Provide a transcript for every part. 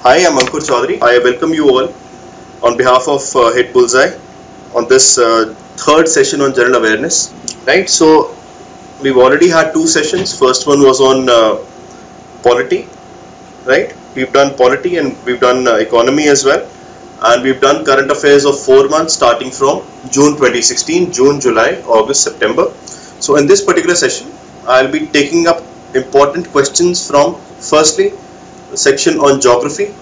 Hi, I'm Ankur Chaudhary. I welcome you all on behalf of Hitbullseye on this third session on general awareness. Right, so we've already had two sessions. First one was on polity. Right, we've done polity and we've done economy as well, and we've done current affairs of 4 months starting from June 2016, June, July, August, September. So in this particular session, I'll be taking up important questions from firstly section on geography,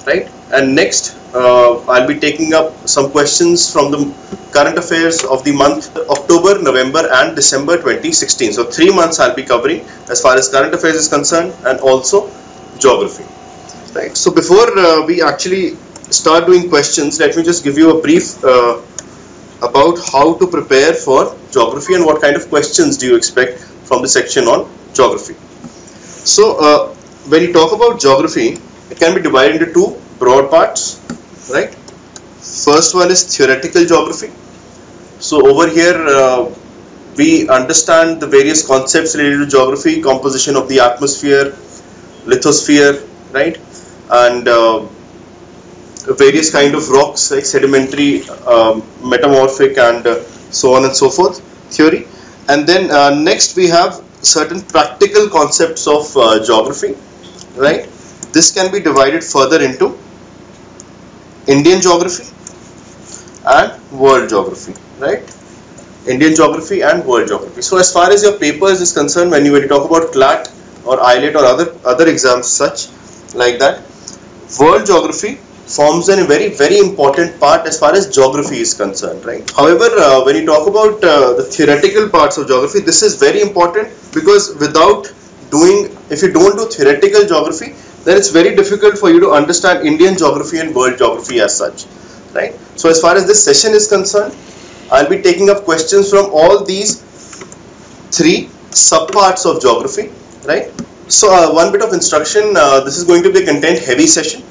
right, and next I'll be taking up some questions from the current affairs of the month October, November and December 2016. So 3 months I'll be covering as far as current affairs is concerned and also geography, right. So before we actually start doing questions, let me just give you a brief about how to prepare for geography and what kind of questions do you expect from the section on geography. So when you talk about geography, it can be divided into two broad parts, right. First one is theoretical geography. So over here we understand the various concepts related to geography: composition of the atmosphere, lithosphere, right, and various kind of rocks like sedimentary, metamorphic, and so on and so forth theory. And then next we have certain practical concepts of geography, right. This can be divided further into Indian geography and world geography, right. Indian geography and world geography. So as far as your papers is concerned, when you talk about CLAT or IIFT or other exams such like that, world geography forms a very important part as far as geography is concerned, right. However, when you talk about the theoretical parts of geography, this is very important, because if you don't do theoretical geography, then it's very difficult for you to understand Indian geography and world geography as such, right. So as far as this session is concerned, I'll be taking up questions from all these three subparts of geography, right. So one bit of instruction, this is going to be a content heavy session.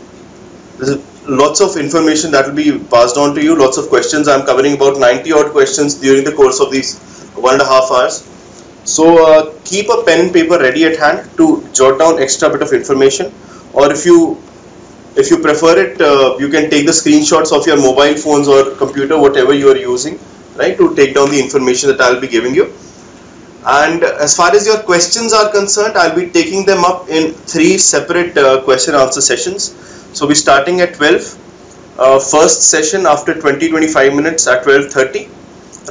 There's lots of information that will be passed on to you, lots of questions. I'm covering about 90 odd questions during the course of these 1.5 hours. So keep a pen and paper ready at hand to jot down extra bit of information, or if you prefer it, you can take the screenshots of your mobile phones or computer, whatever you are using, right, to take down the information that I'll be giving you. And as far as your questions are concerned, I'll be taking them up in 3 separate question answer sessions. So we're starting at 12, first session after 20-25 minutes at 12:30,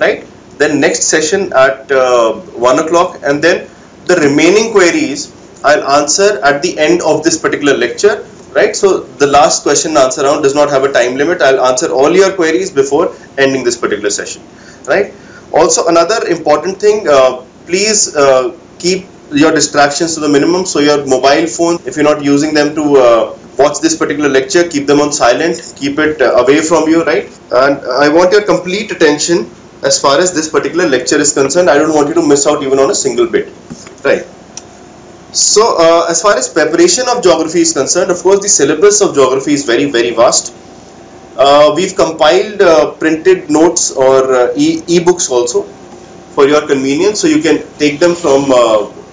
right. Then next session at 1 o'clock, and then the remaining queries I'll answer at the end of this particular lecture, right. So the last question and answer round does not have a time limit. I'll answer all your queries before ending this particular session, right. Also, another important thing, please keep your distractions to the minimum. So your mobile phone, if you're not using them to watch this particular lecture, keep them on silent, keep it away from you, right. And I want your complete attention as far as this particular lecture is concerned. I don't want you to miss out even on a single bit, right. So as far as preparation of geography is concerned, of course the syllabus of geography is very vast. We've compiled printed notes or e-books also for your convenience, so you can take them from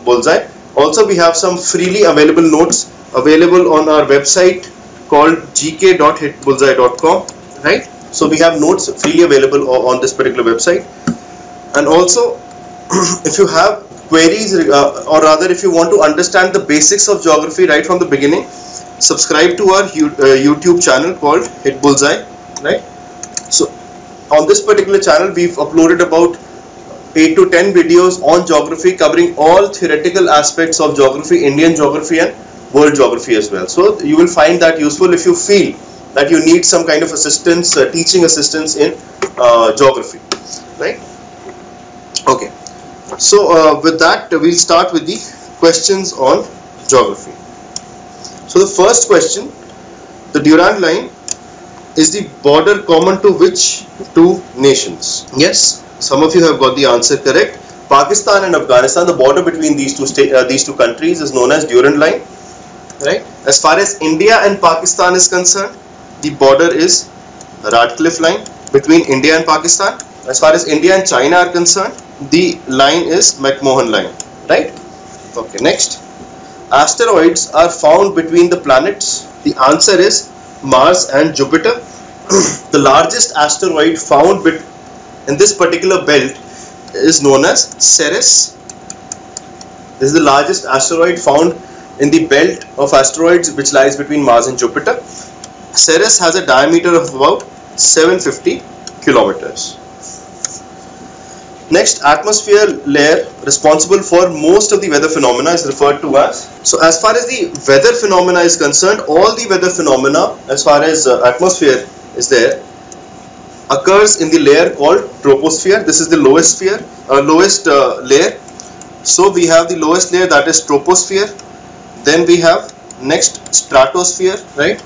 Bullseye. Also, we have some freely available notes available on our website called gk.hitbullseye.com, right. So we have notes freely available on this particular website. And also, if you have queries, or rather if you want to understand the basics of geography right from the beginning, subscribe to our YouTube channel called Hitbullseye, right. So on this particular channel, we've uploaded about 8 to 10 videos on geography, covering all theoretical aspects of geography, Indian geography and world geography as well. So you will find that useful if you feel that you need some kind of assistance, teaching assistance in geography, right. Okay, so with that, we'll start with the questions on geography. So the first question: the Durand Line is the border common to which two nations? Yes, some of you have got the answer correct. Pakistan and Afghanistan, the border between these two countries is known as Durand Line, right. As far as India and Pakistan is concerned, the border is Radcliffe Line between India and Pakistan. As far as India and China are concerned, the line is McMahon Line, right. Okay, next. Asteroids are found between the planets The answer is Mars and Jupiter. The largest asteroid found in this particular belt is known as Ceres. This is the largest asteroid found in the belt of asteroids which lies between Mars and Jupiter. Ceres has a diameter of about 750 kilometers. Next, atmosphere layer responsible for most of the weather phenomena is referred to as. So as far as the weather phenomena is concerned, all the weather phenomena as far as atmosphere is there occurs in the layer called troposphere. This is the lowest layer. So we have the lowest layer, that is troposphere. Then we have next stratosphere, right?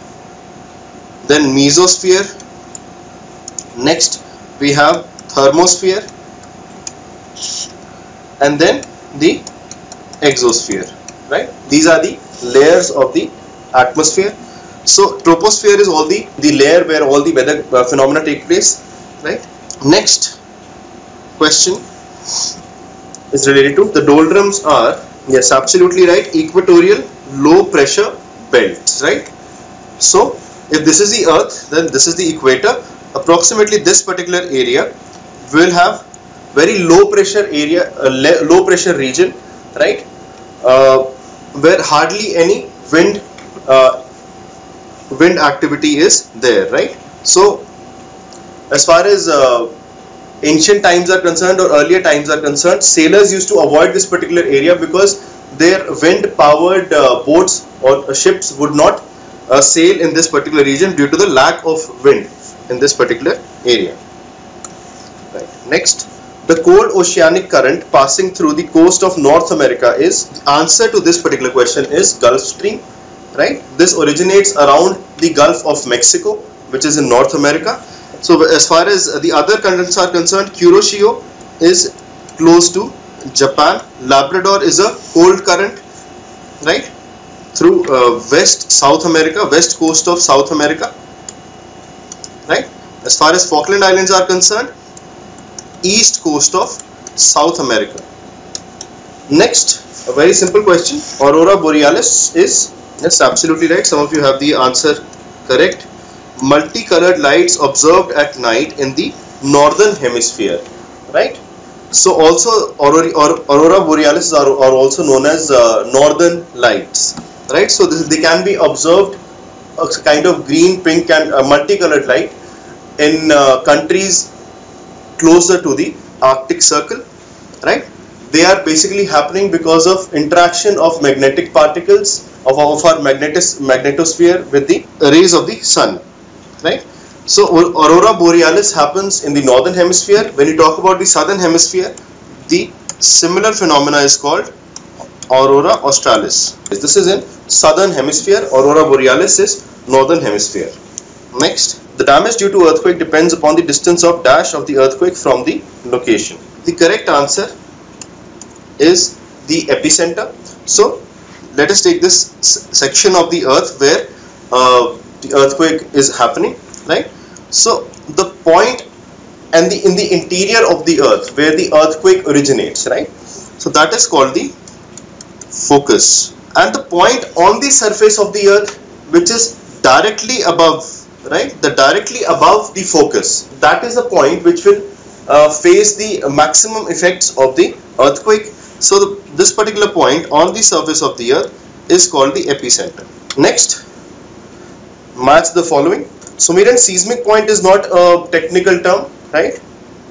Then mesosphere. Next we have thermosphere, and then the exosphere, right? These are the layers of the atmosphere. So troposphere is all the layer where all the weather phenomena take place, right? Next question is related to the doldrums are, yes, absolutely right, equatorial low pressure belts, right? So if this is the earth, then this is the equator. Approximately this particular area will have very low pressure area, low pressure region, right, where hardly any wind activity is there, right? So as far as ancient times are concerned or earlier times are concerned, sailors used to avoid this particular area because their wind powered boats or ships would not sail in this particular region due to the lack of wind in this particular area. Right. Next, the cold oceanic current passing through the coast of North America is, the answer to this particular question is Gulf Stream, right? This originates around the Gulf of Mexico, which is in North America. So as far as the other currents are concerned, Kuroshio is close to Japan. Labrador is a cold current, right, through South America, west coast of South America, right? As far as Falkland Islands are concerned, east coast of South America. Next, a very simple question. Aurora Borealis is, yes, absolutely right. Some of you have the answer correct. Multicolored lights observed at night in the northern hemisphere, right? So also Aurora Borealis are also known as northern lights, right? So they can be observed, a kind of green, pink and multicolored light in countries closer to the Arctic Circle, right? They are basically happening because of interaction of magnetic particles of our magnetosphere with the rays of the sun, right? So Aurora Borealis happens in the northern hemisphere. When you talk about the southern hemisphere, the similar phenomena is called Aurora Australis. This is in southern hemisphere. Aurora Borealis is northern hemisphere. Next, the damage due to earthquake depends upon the distance of dash of the earthquake from the location. The correct answer is the epicenter. So let us take this section of the earth where the earthquake is happening, right? So the point and in the interior of the earth where the earthquake originates, right? So that is called the focus, and the point on the surface of the earth which is directly above, right, directly above the focus, that is the point which will face the maximum effects of the earthquake. So this particular point on the surface of the earth is called the epicenter. Next, match the following. Sumerian seismic point is not a technical term, right?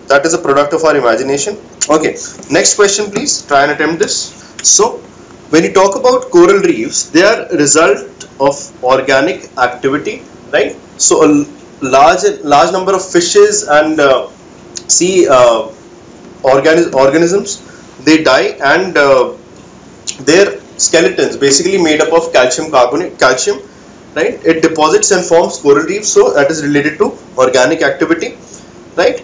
That is a product of our imagination. Okay, next question please, try and attempt this. So when you talk about coral reefs, they are a result of organic activity, right? So a large number of fishes and sea organisms, they die, and their skeletons basically made up of calcium carbonate, right? It deposits and forms coral reefs, so that is related to organic activity, right?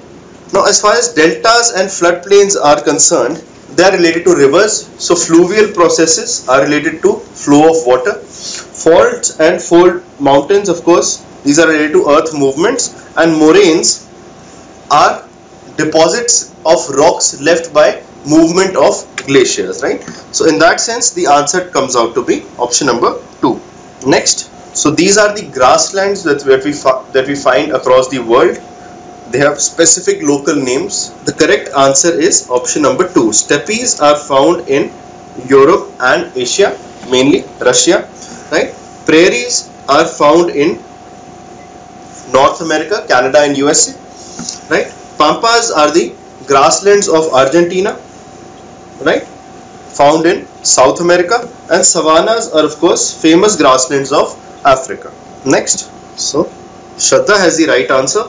Now as far as deltas and floodplains are concerned, they are related to rivers. So fluvial processes are related to flow of water. Faults and fold mountains, of course, these are related to earth movements, and moraines are deposits of rocks left by movement of glaciers, right? So in that sense the answer comes out to be option number 2. Next, So these are the grasslands that we find across the world. They have specific local names. The correct answer is option number 2. Steppes are found in Europe and Asia, mainly Russia, right? Prairies are found in North America, Canada and USA, right? Pampas are the grasslands of Argentina, right? Found in South America, and savannas are of course famous grasslands of Africa. Next, so Shraddha has the right answer.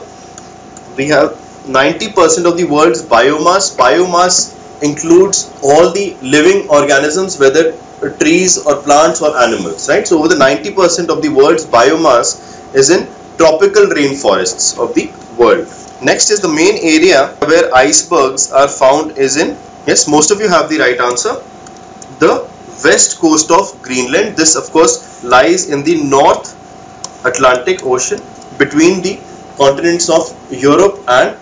We have 90% of the world's biomass. Biomass includes all the living organisms, whether trees or plants or animals, right? So over the 90% of the world's biomass is in tropical rainforests of the world. Next is the main area where icebergs are found is in, yes, most of you have the right answer, the west coast of Greenland. This of course lies in the North Atlantic Ocean between the continents of Europe and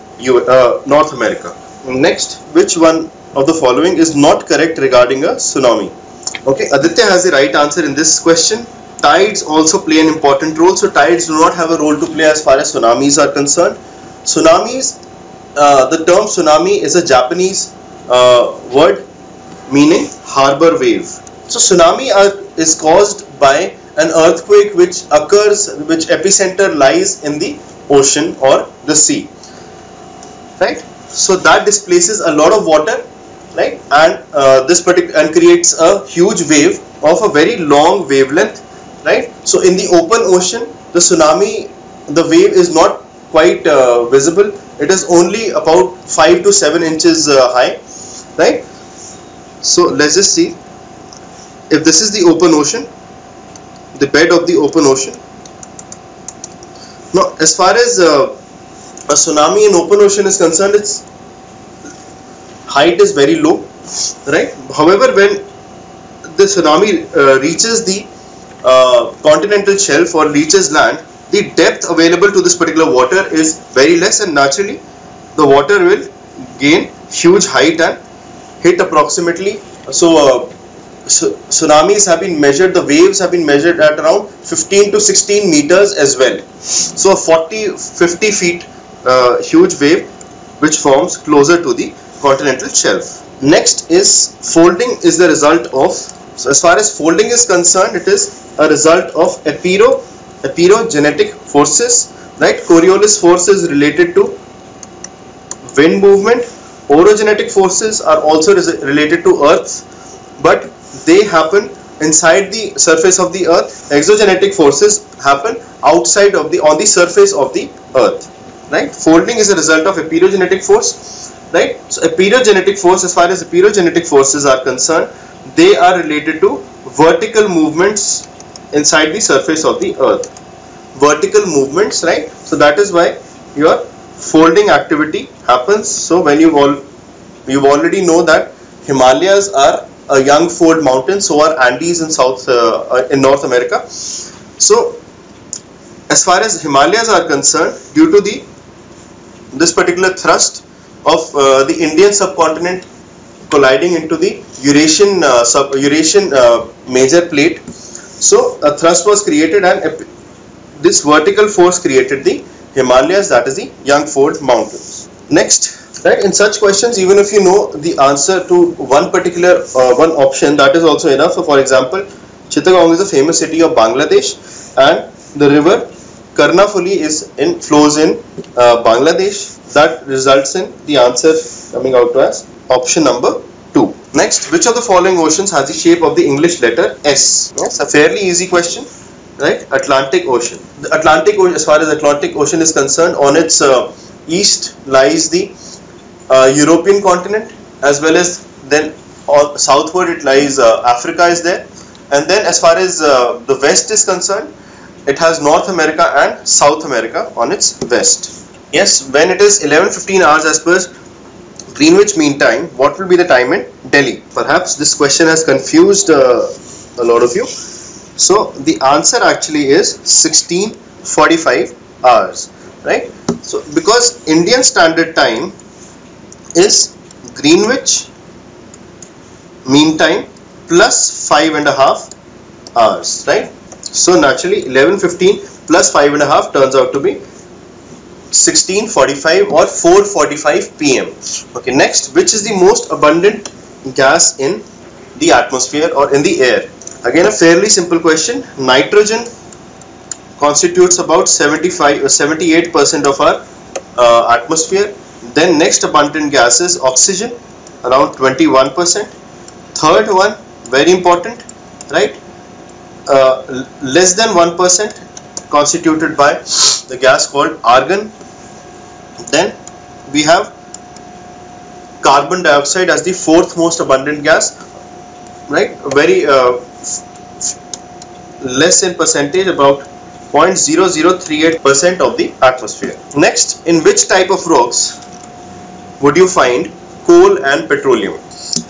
North America. Next, which one of the following is not correct regarding a tsunami? Okay, Aditya has the right answer in this question. Tides also play an important role. So tides do not have a role to play as far as tsunamis are concerned. Tsunamis, the term tsunami is a Japanese word meaning harbor wave. So tsunami is caused by an earthquake which epicenter lies in the ocean or the sea, right? So that displaces a lot of water, right? And creates a huge wave of a very long wavelength, right? So in the open ocean, the tsunami, the wave is not quite visible. It is only about 5 to 7 inches high, right? So let's just see if this is the open ocean, the bed of the open ocean. Now, as far as a tsunami in open ocean is concerned, its height is very low, right? However, when the tsunami reaches the continental shelf or reaches land, the depth available to this particular water is very less, and naturally the water will gain huge height and hit approximately, tsunamis have been measured, the waves have been measured at around 15 to 16 meters as well. So a 40-50 feet huge wave which forms closer to the continental shelf. Next is folding is the result of, so as far as folding is concerned, it is a result of aperogenetic forces, right? Coriolis force is related to wind movement. Orogenetic forces are also related to earth, but they happen inside the surface of the earth. Exogenetic forces happen outside of on the surface of the earth, right? Folding is a result of aperogenetic force, right? So aperogenetic force, as far as aperogenetic forces are concerned, they are related to vertical movements inside the surface of the earth. Vertical movements, right? So that is why your folding activity happens. So when you already know that Himalayas are a young fold mountain, so are Andes in North America. So as far as Himalayas are concerned, due to this particular thrust of the Indian subcontinent colliding into the Eurasian major plate, so a thrust was created, and this vertical force created the Himalayas, that is the young fold mountains. Next, right, in such questions, even if you know the answer to one particular one option, that is also enough. So for example, Chittagong is a famous city of Bangladesh, and the river Karnafuli flows in Bangladesh. That results in the answer coming out as option number 2. Next, which of the following oceans has the shape of the English letter S? Yes, a fairly easy question, right? Atlantic Ocean. The Atlantic Ocean, as far as Atlantic Ocean is concerned, on its east lies the European continent, as well as then southward it lies Africa is there, and then as far as the west is concerned, it has North America and South America on its west. Yes, when it is 11:15 hours as per Greenwich Mean Time, what will be the time in Delhi? Perhaps this question has confused a lot of you. So the answer actually is 16:45 hours, right? So because Indian Standard Time is Greenwich Mean Time plus 5.5 hours, right? So naturally 11:15 plus 5.5 turns out to be 16:45 or 4:45 p.m. Okay, next, which is the most abundant gas in the atmosphere or in the air? Again, a fairly simple question. Nitrogen constitutes about 78% of our atmosphere. Then next abundant gas is oxygen, around 21%. Third one, very important, right? Less than 1% constituted by the gas called argon. Then we have carbon dioxide as the fourth most abundant gas, right? Very less in percentage, about 0.0038% of the atmosphere. Next, in which type of rocks would you find coal and petroleum?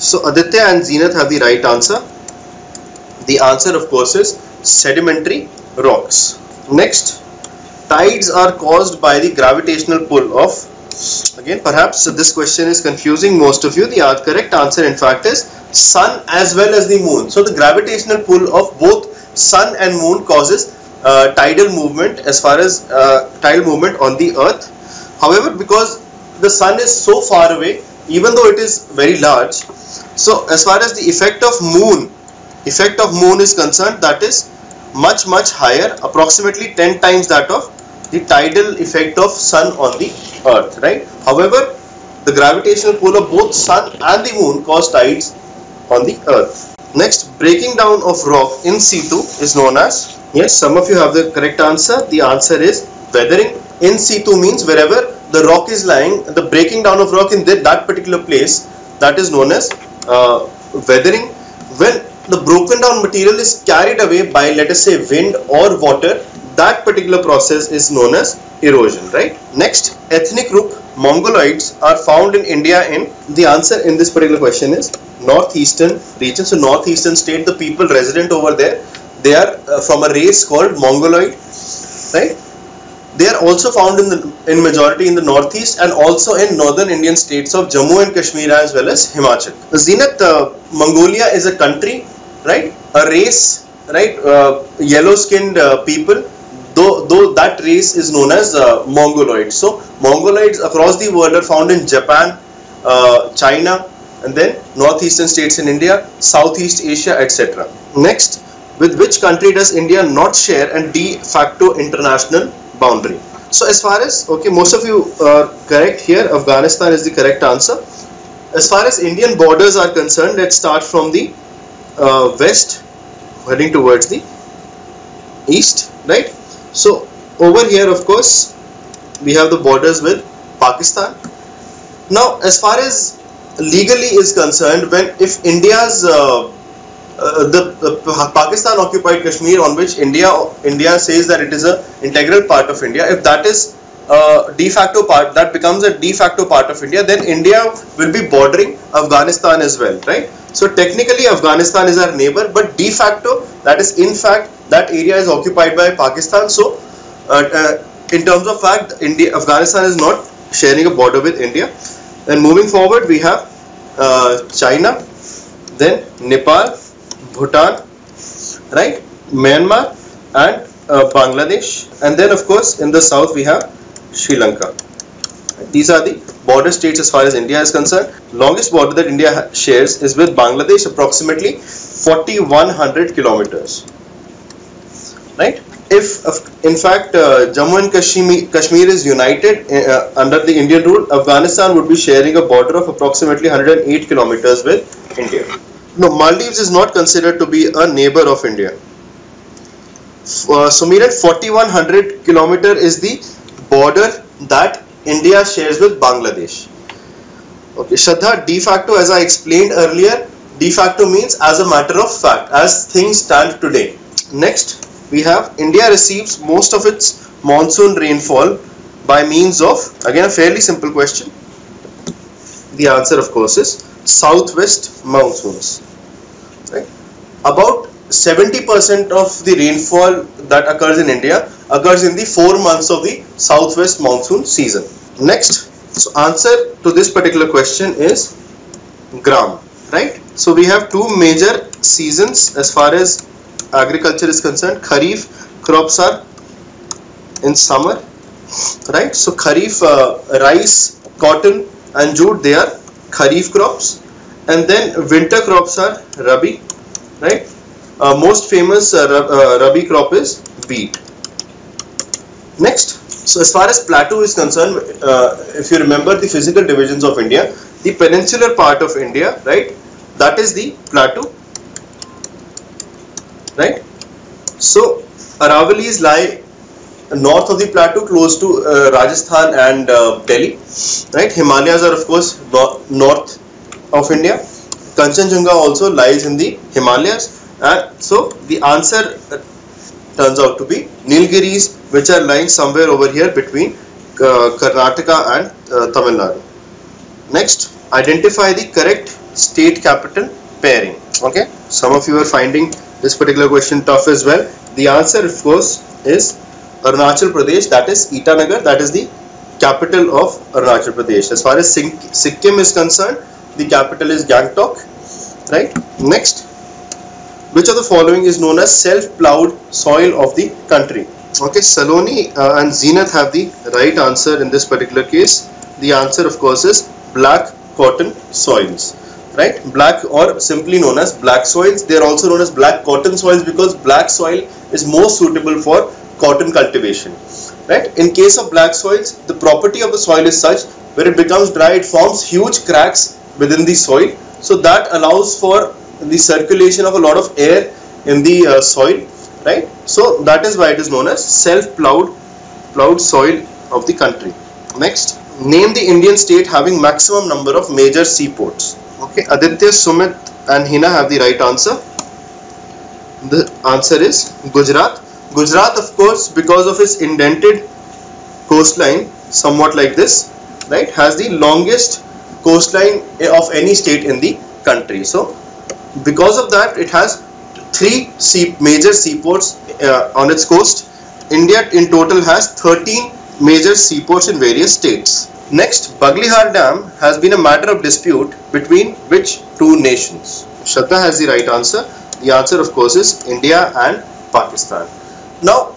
So Aditya and Zenith have the right answer. The answer, of course, is sedimentary rocks. Next, tides are caused by the gravitational pull of, again perhaps this question is confusing most of you. The correct answer in fact is sun as well as the moon. So the gravitational pull of both sun and moon causes tidal movement, as far as tidal movement on the earth. However, because the sun is so far away, even though it is very large, so as far as the effect of moon is concerned, that is much higher, approximately 10 times that of the tidal effect of sun on the earth, right? However, the gravitational pull of both sun and the moon cause tides on the earth. Next, breaking down of rock in situ is known as, yes, some of you have the correct answer. The answer is weathering. In situ means wherever the rock is lying, the breaking down of rock in that particular place, that is known as weathering. When the broken down material is carried away by, let us say, wind or water, that particular process is known as erosion, right? Next, ethnic group Mongoloids are found in India in, the answer in this particular question is northeastern region. So northeastern state, the people resident over there, they are from a race called Mongoloid, right? They are also found in majority in the northeast and also in northern Indian states of Jammu and Kashmir as well as Himachal. Zenith, Mongolia is a country, right? A race, right? Yellow-skinned people. Though that race is known as Mongoloids. So Mongoloids across the world are found in Japan, China, and then northeastern states in India, Southeast Asia, etc. Next, with which country does India not share a de facto international boundary? So as far as, okay, most of you are correct here. Afghanistan is the correct answer. As far as Indian borders are concerned, let's start from the west heading towards the east, right? So over here, of course, we have the borders with Pakistan. Now, as far as legally is concerned, if India's Pakistan occupied Kashmir, on which India says that it is an integral part of India, if that is de facto part, that becomes a de facto part of India, then India will be bordering Afghanistan as well, right? So technically Afghanistan is our neighbor, but de facto, that is in fact, that area is occupied by Pakistan. So in terms of fact, Afghanistan is not sharing a border with India. Then moving forward, we have China, then Nepal, Bhutan, right, Myanmar and Bangladesh, and then of course in the south we have Sri Lanka. These are the border states as far as India is concerned. Longest border that India shares is with Bangladesh, approximately 4,100 kilometers, right? If in fact Jammu and Kashmir is united under the Indian rule, Afghanistan would be sharing a border of approximately 108 kilometers with India. No, Maldives is not considered to be a neighbor of India. So Meeran, 4,100 kilometer is the border that India shares with Bangladesh. Okay, Shraddha, de facto, as I explained earlier, de facto means as a matter of fact, as things stand today. Next, we have India receives most of its monsoon rainfall by means of, again a fairly simple question. The answer of course is southwest monsoons, right? About 70% of the rainfall that occurs in India occurs in the 4 months of the southwest monsoon season. Next, so answer to this particular question is gram, right? So we have two major seasons as far as agriculture is concerned, Kharif crops are in summer, right? So Kharif, rice, cotton and jute, they are Kharif crops, and then winter crops are Rabi, right? Most famous Rabi crop is wheat. Next, so as far as Plateau is concerned, if you remember the physical divisions of India, the peninsular part of India, right, that is the Plateau, right? So Aravallis lie north of the Plateau, close to Rajasthan and Delhi, right? Himalayas are of course north of India. Kanchenjunga also lies in the Himalayas, and so the answer turns out to be Nilgiris, which are lying somewhere over here between Karnataka and Tamil Nadu. Next, identify the correct state capital pairing. Okay, some of you are finding this particular question tough as well. The answer, of course, is Arunachal Pradesh, that is Itanagar, that is the capital of Arunachal Pradesh. As far as Sikkim is concerned, the capital is Gangtok, right? Next, which of the following is known as self-ploughed soil of the country? Okay, Saloni and Zenith have the right answer in this particular case. The answer, of course, is black cotton soils, right? Black, or simply known as black soils. They are also known as black cotton soils because black soil is more suitable for cotton cultivation, right? In case of black soils, the property of the soil is such where it becomes dry, it forms huge cracks within the soil, so that allows for the circulation of a lot of air in the soil, right? So that is why it is known as self-ploughed soil of the country. Next, name the Indian state having maximum number of major seaports. Okay, Aditya, Sumit and Hina have the right answer. The answer is Gujarat. Gujarat, of course, because of its indented coastline, somewhat like this, right, has the longest coastline of any state in the country. So because of that, it has 3 major seaports on its coast. India in total has 13 major seaports in various states. Next, Baglihar Dam has been a matter of dispute between which 2 nations? Shraddha has the right answer. The answer, of course, is India and Pakistan. Now,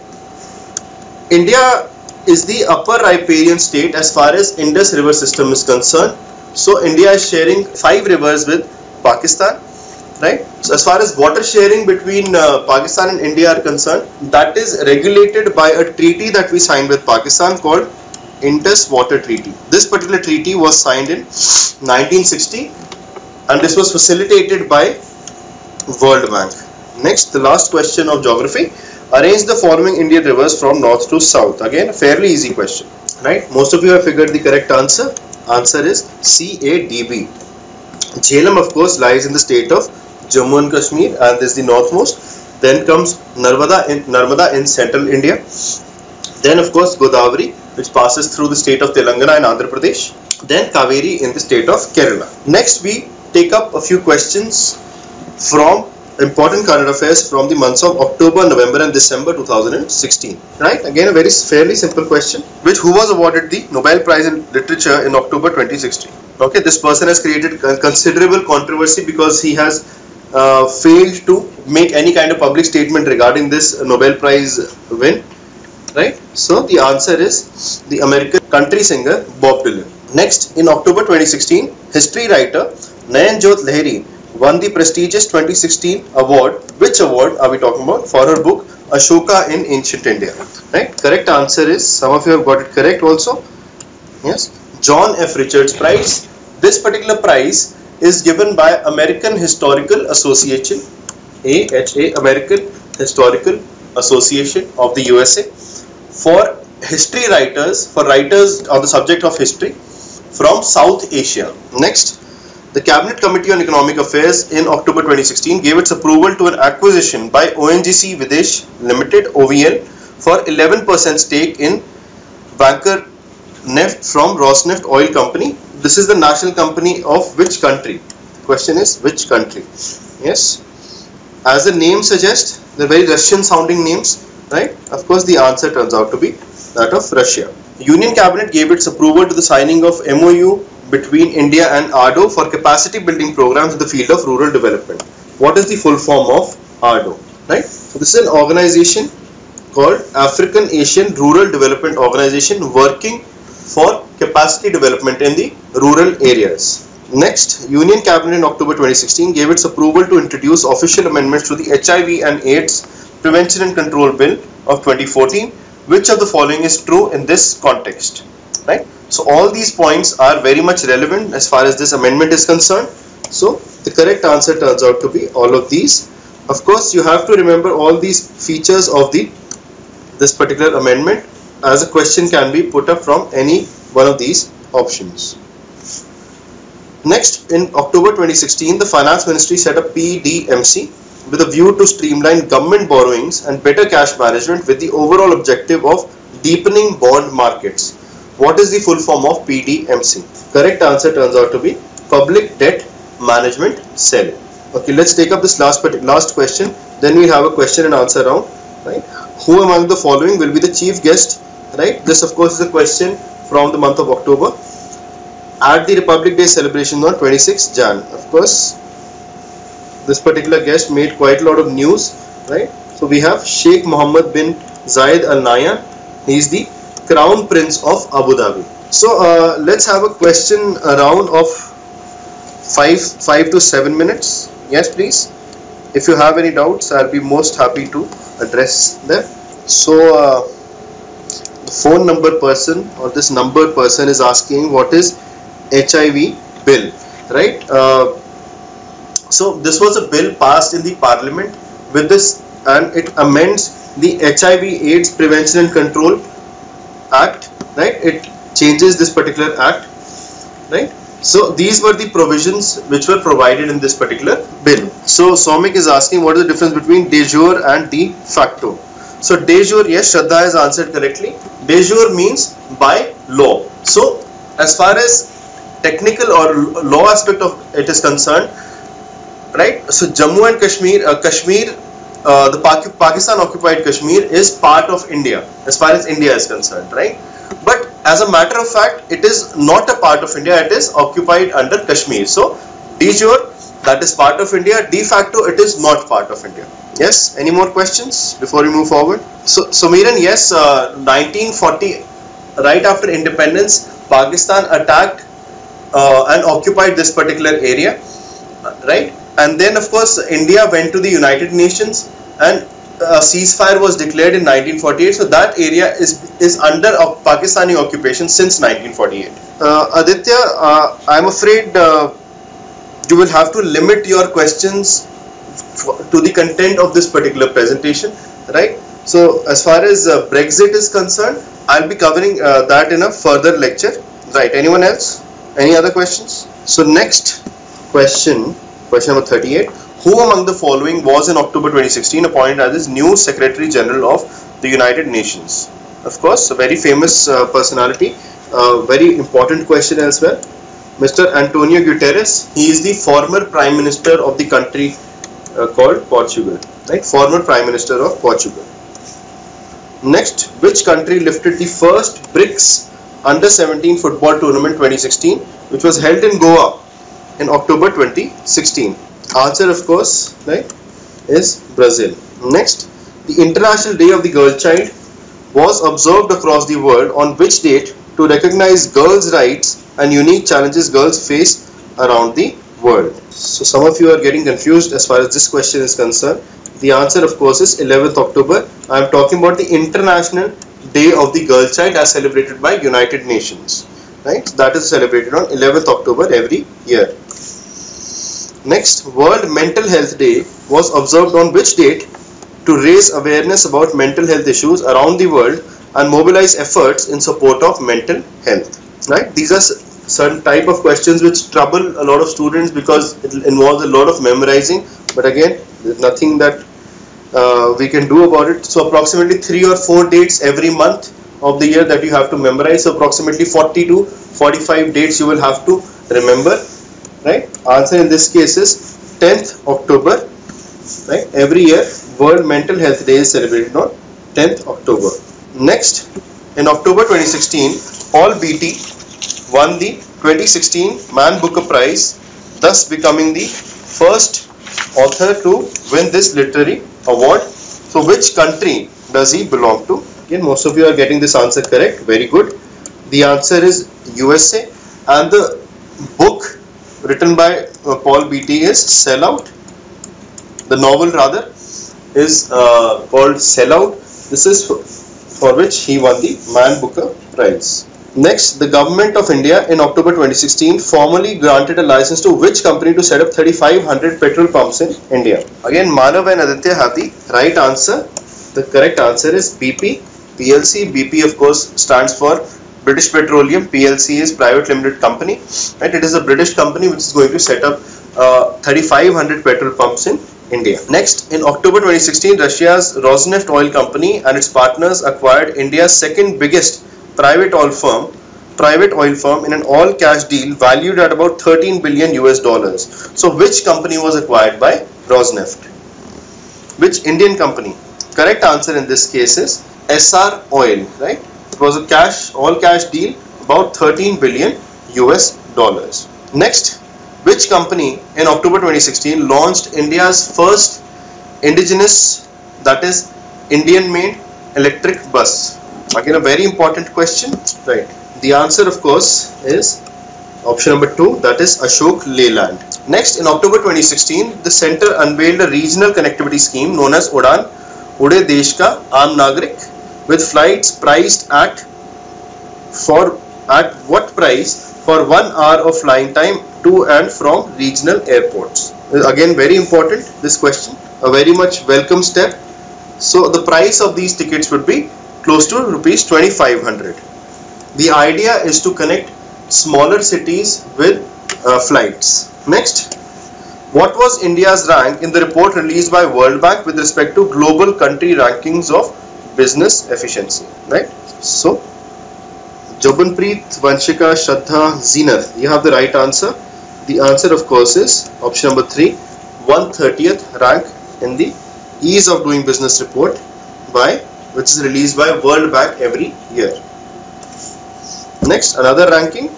India is the upper riparian state as far as Indus river system is concerned. So India is sharing 5 rivers with Pakistan, right? So as far as water sharing between Pakistan and India are concerned, that is regulated by a treaty that we signed with Pakistan called Indus Water Treaty. This particular treaty was signed in 1960 and this was facilitated by World Bank. Next, the last question of geography. Arrange the following Indian rivers from north to south. Again, a fairly easy question, right? Most of you have figured the correct answer. Answer is CADB. Jhelum, of course, lies in the state of Jammu and Kashmir and this is the northmost. Then comes Narmada in central India. Then, of course, Godavari, which passes through the state of Telangana and Andhra Pradesh. Then Kaveri in the state of Kerala. Next, we take up a few questions from important current affairs from the months of October, November and December 2016. Right? Again, a fairly simple question. Who was awarded the Nobel Prize in Literature in October 2016? Okay, this person has created considerable controversy because he has failed to make any kind of public statement regarding this Nobel Prize win. Right? So the answer is the American country singer Bob Dylan. Next, in October 2016, history writer Nayan Jyot Lahiri won the prestigious 2016 award. Which award are we talking about? For her book Ashoka in Ancient India. Right? Correct answer is, some of you have got it correct also. Yes, John F. Richards Prize. This particular prize is given by American Historical Association, AHA, American Historical Association of the USA, for history writers, for writers on the subject of history from South Asia. Next, the Cabinet Committee on Economic Affairs in October 2016 gave its approval to an acquisition by ONGC Videsh Limited, OVL, for 11% stake in Vanker Neft from Rosneft Oil Company. This is the national company of which country? The question is which country? Yes, as the name suggests, they're very Russian sounding names, right? Of course, the answer turns out to be that of Russia. Union Cabinet gave its approval to the signing of MOU between India and ARDO for capacity building programs in the field of rural development. What is the full form of ARDO? right? So this is an organization called African Asian Rural Development Organization, working for capacity development in the rural areas. Next, Union Cabinet in October 2016 gave its approval to introduce official amendments to the HIV and AIDS Prevention and Control Bill of 2014. Which of the following is true in this context? Right? So all these points are very much relevant as far as this amendment is concerned. So the correct answer turns out to be all of these. Of course, you have to remember all these features of this particular amendment, as a question can be put up from any one of these options. Next, in October 2016, the Finance Ministry set up PDMC with a view to streamline government borrowings and better cash management with the overall objective of deepening bond markets. What is the full form of PDMC? Correct answer turns out to be Public Debt Management Cell. Okay, let's take up this last question. Then we'll have a question and answer round. Right? Who among the following will be the chief guest? Right? This, of course, is a question from the month of October at the Republic Day celebration on 26 Jan. Of course, this particular guest made quite a lot of news, right? So we have Sheikh Mohammed bin Zayed Al Nahyan. He is the Crown Prince of Abu Dhabi. So let's have a question round of 5 to 7 minutes. Yes, please. If you have any doubts, I'll be most happy to address them. So the phone number person or this number person is asking what is HIV bill, right? So this was a bill passed in the Parliament with this, and it amends the HIV/AIDS Prevention and Control Act, right? It changes this particular act, right? So these were the provisions which were provided in this particular bill. So Somik is asking what is the difference between de jure and de facto. So de jure, yes, Shraddha has answered correctly. De jure means by law. So as far as technical or law aspect of it is concerned, right? So Jammu and Kashmir, the Pakistan occupied Kashmir is part of India as far as India is concerned, right? But as a matter of fact, it is not a part of India, it is occupied under Kashmir. So de jure, that is part of India. De facto, it is not part of India. Yes, any more questions before we move forward? So Miran, yes, 1940, right after independence, Pakistan attacked and occupied this particular area, right? And then of course India went to the United Nations and a ceasefire was declared in 1948. So that area is under Pakistani occupation since 1948. Aditya, I'm afraid you will have to limit your questions to the content of this particular presentation, right? So as far as Brexit is concerned, I'll be covering that in a further lecture, right? Anyone else? Any other questions? So next question number 38. Who among the following was in October 2016 appointed as new Secretary General of the United Nations? Of course, a very famous personality, very important question as well. Mr. Antonio Guterres. He is the former Prime Minister of the country called Portugal, right? Former Prime Minister of Portugal. Next, which country lifted the first BRICS Under-17 football tournament 2016, which was held in Goa in October 2016? Answer, of course, right, is Brazil. Next, the International Day of the Girl Child was observed across the world on which date to recognize girls' rights and unique challenges girls face around the world? So some of you are getting confused as far as this question is concerned. The answer, of course, is 11th October. I am talking about the International Day of the Girl Child as celebrated by United Nations, right? That is celebrated on 11th October every year. Next, World Mental Health Day was observed on which date to raise awareness about mental health issues around the world and mobilize efforts in support of mental health, right? These are certain type of questions which trouble a lot of students because it involves a lot of memorizing, but again, there's nothing that we can do about it. So approximately 3 or 4 dates every month of the year that you have to memorize. So approximately 40 to 45 dates you will have to remember, right? Answer in this case is 10th October, right? Every year World Mental Health Day is celebrated on 10th October. Next, in October 2016, Paul Beatty won the 2016 Man Booker Prize, thus becoming the first author to win this literary award. So which country does he belong to? Again, most of you are getting this answer correct. Very good. The answer is USA, and the book written by Paul Beatty is Sell Out. The novel rather is called Sell Out. This is for which he won the Man Booker Prize. Next, the government of India in October 2016 formally granted a license to which company to set up 3,500 petrol pumps in India? Again, Manav and Aditya have the right answer. The correct answer is BP PLC. BP of course stands for British Petroleum. PLC is private limited company. Right? It is a British company which is going to set up 3,500 petrol pumps in India. Next, in October 2016, Russia's Rosneft oil company and its partners acquired India's second biggest private oil firm in an all-cash deal valued at about $13 billion US. So which company was acquired by Rosneft? Which Indian company? Correct answer in this case is SR Oil, right? It was a all-cash deal about $13 billion US. Next, which company in October 2016 launched India's first indigenous, that is Indian-made electric bus? Again, a very important question, right? The answer of course is option number 2, that is Ashok Leyland. Next, in October 2016, the center unveiled a regional connectivity scheme known as Udan Ude Desh Ka Aam Nagrik, with flights priced at what price for 1 hour of flying time to and from regional airports? Again, very important this question, a very much welcome step. So the price of these tickets would be close to rupees 2,500. The idea is to connect smaller cities with flights. Next, what was India's rank in the report released by World Bank with respect to global country rankings of business efficiency? Right. So, Jobanpreet, Vanshika, Shraddha, Zenith, you have the right answer. The answer of course is option number 3, 130th rank in the ease of doing business report which is released by World Bank every year. Next, another ranking.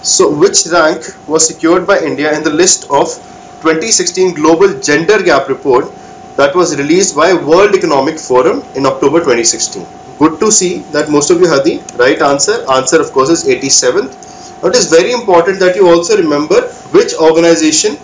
So which rank was secured by India in the list of 2016 Global Gender Gap Report that was released by World Economic Forum in October 2016? Good to see that most of you have the right answer. Answer of course is 87th. Now it is very important that you also remember which organization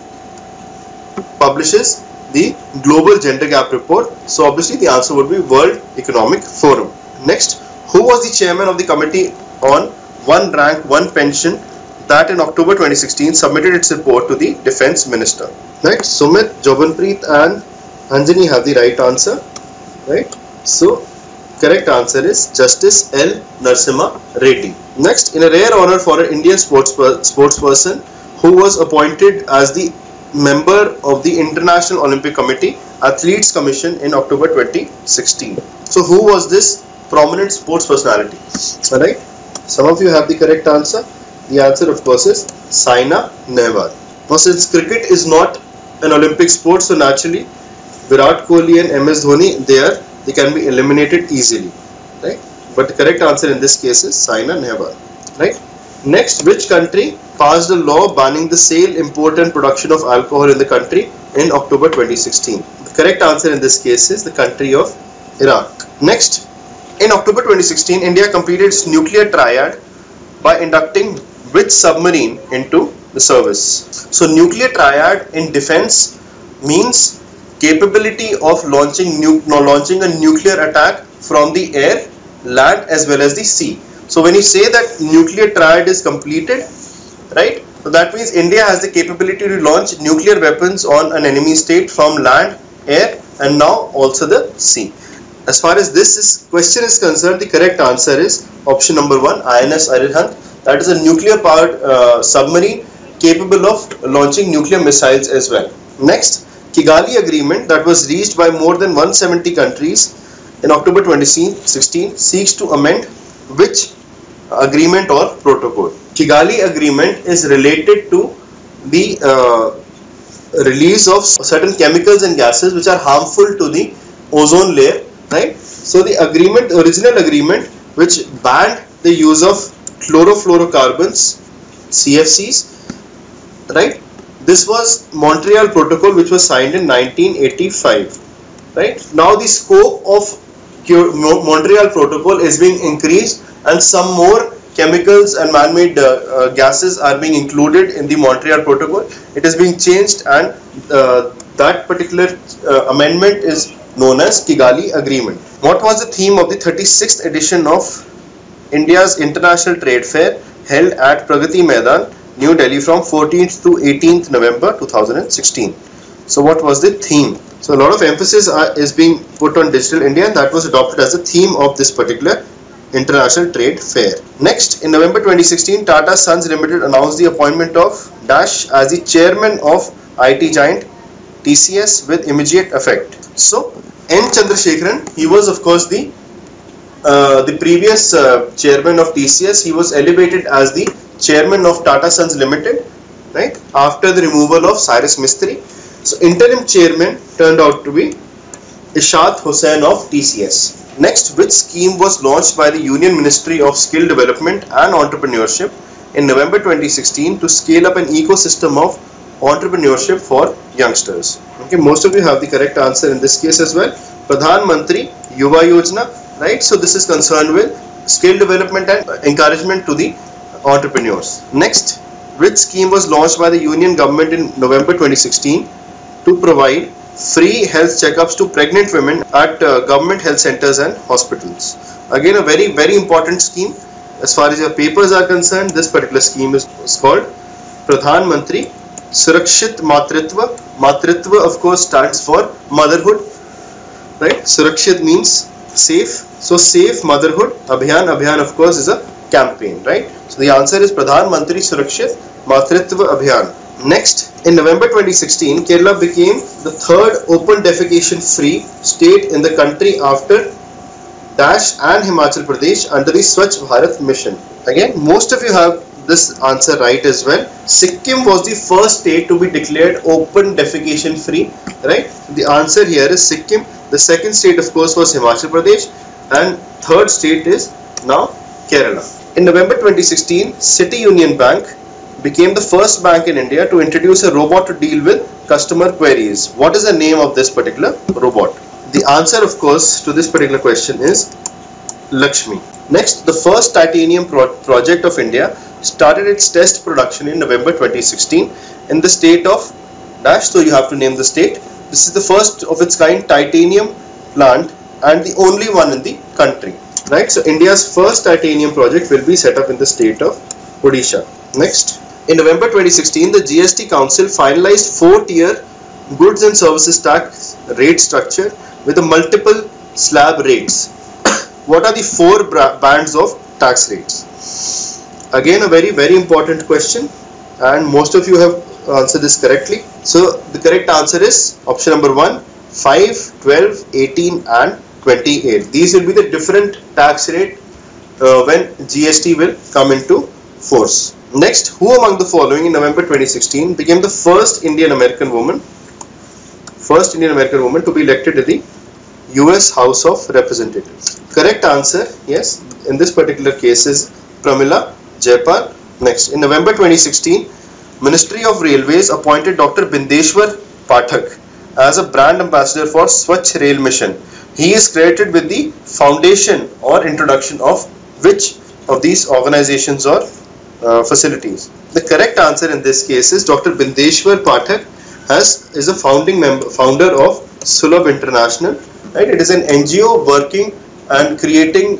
publishes the Global Gender Gap Report. So obviously the answer would be World Economic Forum. Next, who was the chairman of the committee on One Rank, One Pension that in October 2016 submitted its report to the Defence Minister? Right, Sumit, Jobanpreet and Anjani have the right answer. Right, so correct answer is Justice L. Narasimha Reddy. Next, in a rare honor for an Indian sportsperson who was appointed as the member of the International Olympic Committee Athletes Commission in October 2016. So who was this prominent sports personality? Alright, some of you have the correct answer. The answer of course is Saina Nehwal. Now since cricket is not an Olympic sport, so naturally Virat Kohli and MS Dhoni, they can be eliminated easily, right? But the correct answer in this case is Saina Nehwal, right? Next, which country passed a law banning the sale, import and production of alcohol in the country in October 2016? The correct answer in this case is the country of Iraq. Next, in October 2016, India completed its nuclear triad by inducting which submarine into the service? So nuclear triad in defense means capability of launching a nuclear attack from the air, land as well as the sea. So when you say that nuclear triad is completed, right, so that means India has the capability to launch nuclear weapons on an enemy state from land, air and now also the sea. As far as this question is concerned, the correct answer is option number 1, INS Arihant. That is a nuclear powered submarine capable of launching nuclear missiles as well. Next, Kigali Agreement that was reached by more than 170 countries in October 2016 seeks to amend which agreement or protocol? Kigali Agreement is related to the release of certain chemicals and gases which are harmful to the ozone layer, right? So the original agreement which banned the use of chlorofluorocarbons, CFCs, right? This was Montreal Protocol, which was signed in 1985. Right now, the scope of Montreal Protocol is being increased, and some more chemicals and man-made gases are being included in the Montreal Protocol. It is being changed, and that particular amendment is known as Kigali Agreement. What was the theme of the 36th edition of India's International Trade Fair held at Pragati Maidan, New Delhi from 14th to 18th November 2016? So what was the theme? So a lot of emphasis is being put on Digital India, and that was adopted as the theme of this particular International Trade Fair. Next, in November 2016, Tata Sons Limited announced the appointment of Dash as the chairman of IT giant TCS with immediate effect. So N. Chandrasekharan, he was of course the previous chairman of TCS. He was elevated as the chairman of Tata Sons Limited, right, after the removal of Cyrus Mistry. So interim chairman turned out to be Ishad Hussain of TCS. Next, which scheme was launched by the Union Ministry of Skill Development and Entrepreneurship in November 2016 to scale up an ecosystem of entrepreneurship for youngsters? Okay, most of you have the correct answer in this case as well. Pradhan Mantri Yuva Yojana, right? So this is concerned with skill development and encouragement to the entrepreneurs. Next, which scheme was launched by the Union Government in November 2016 to provide free health checkups to pregnant women at government health centers and hospitals? Again, a very, very important scheme. As far as your papers are concerned, this particular scheme is called Pradhan Mantri Surakshit Matritva. Matritva, of course, stands for motherhood, right? Surakshit means safe. So safe motherhood Abhiyan. Abhiyan, of course, is a campaign, right? So the answer is Pradhan Mantri Surakshit Matritva Abhiyan. Next, in November 2016, Kerala became the third open defecation free state in the country after Dash and Himachal Pradesh under the Swachh Bharat mission. Again, most of you have this answer right as well. Sikkim was the first state to be declared open defecation free, right? The answer here is Sikkim. The second state, of course, was Himachal Pradesh, and third state is now Kerala. In November 2016, City Union Bank became the first bank in India to introduce a robot to deal with customer queries. What is the name of this particular robot? The answer, of course, to this particular question is Lakshmi. Next, the first titanium project of India started its test production in November 2016 in the state of Dash. So you have to name the state. This is the first of its kind titanium plant and the only one in the country, right? So India's first titanium project will be set up in the state of Odisha. Next, in November 2016, the GST Council finalized 4-tier goods and services tax rate structure with a multiple slab rates. What are the 4 bands of tax rates? Again, a very, very important question, and most of you have answered this correctly. So the correct answer is option number 1, 5, 12, 18 and 28. These will be the different tax rate when GST will come into force. Next, who among the following in November 2016 became the first Indian American woman to be elected to the US House of Representatives? Correct answer, yes, in this particular case is Pramila Jayapal. Next, in November 2016, Ministry of Railways appointed Dr. Bindeshwar Pathak as a brand ambassador for Swachh Rail Mission. He is credited with the foundation or introduction of which of these organizations or facilities? The correct answer in this case is Dr. Bindeshwar Pathak is a founder of Sulabh International. Right? It is an NGO working and creating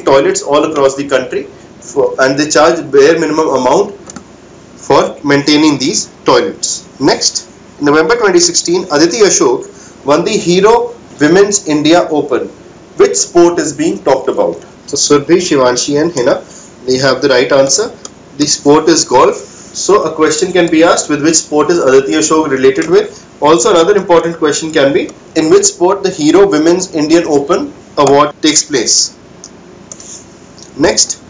toilets all across the country, and they charge bare minimum amount for maintaining these toilets. Next, in November 2016, Aditi Ashok won the Hero Women's India Open. Which sport is being talked about? So Surbhi, Shivanshi and Hina, they have the right answer. The sport is golf. So a question can be asked, with which sport is Aditi Ashok related with? Also another important question can be, in which sport the Hero Women's Indian Open award takes place? Next,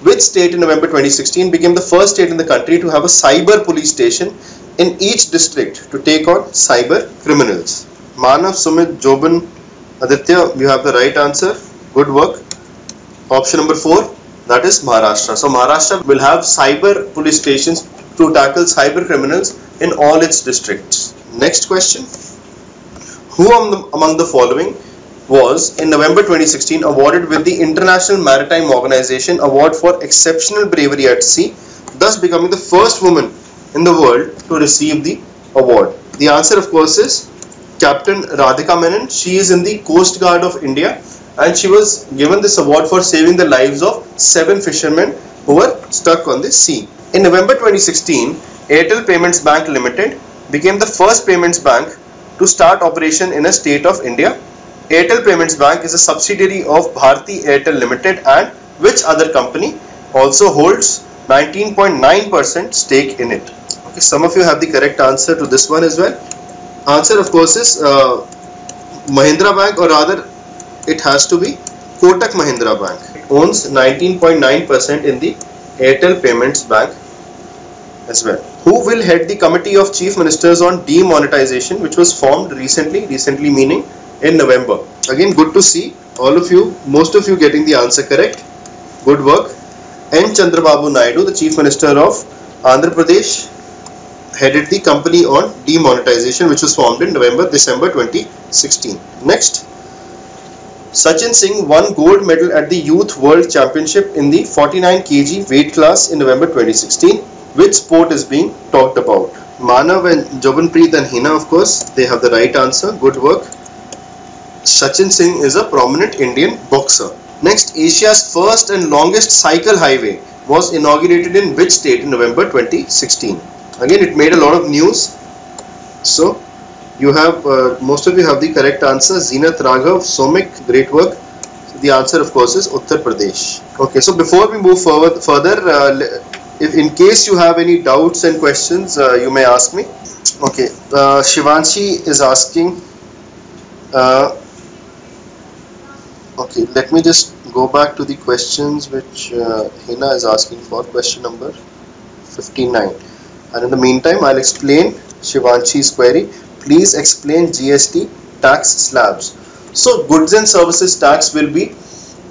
which state in November 2016 became the first state in the country to have a cyber police station in each district to take on cyber criminals? Manav, Sumit, Joban, Aditya, you have the right answer. Good work. Option number 4, that is Maharashtra. So Maharashtra will have cyber police stations to tackle cyber criminals in all its districts. Next question. Who among the following was in November 2016 awarded with the International Maritime Organization Award for Exceptional Bravery at Sea, thus becoming the first woman in the world to receive the award? The answer, of course, is Captain Radhika Menon. She is in the Coast Guard of India, and she was given this award for saving the lives of 7 fishermen who were stuck on the sea. In November 2016, Airtel Payments Bank Limited became the first payments bank to start operation in a state of India. Airtel Payments Bank is a subsidiary of Bharti Airtel Limited, and which other company also holds 19.9% stake in it? Okay, some of you have the correct answer to this one as well. Answer, of course, is Mahindra Bank, or rather it has to be Kotak Mahindra Bank. It owns 19.9% in the Airtel Payments Bank as well. Who will head the Committee of Chief Ministers on Demonetization, which was formed recently meaning in November? Again, good to see all of you, most of you getting the answer correct. Good work. N. Chandrababu Naidu, the Chief Minister of Andhra Pradesh, headed the Company on Demonetization, which was formed in December 2016. Next. Sachin Singh won gold medal at the Youth World Championship in the 49 kg weight class in November 2016. Which sport is being talked about? Manav and Jobanpreet and Hina, of course, they have the right answer. Good work. Sachin Singh is a prominent Indian boxer. Next, Asia's first and longest cycle highway was inaugurated in which state in November 2016? Again, it made a lot of news. So, you have most of you have the correct answer. Zenith Raghav, Somik, great work. So the answer, of course, is Uttar Pradesh. Okay, so before we move further, if in case you have any doubts and questions, you may ask me. Okay, Shivanshi is asking. Okay, let me just go back to the questions which Hina is asking for. Question number 59. And in the meantime, I'll explain Shivanshi's query. Please explain GST tax slabs. So, goods and services tax will be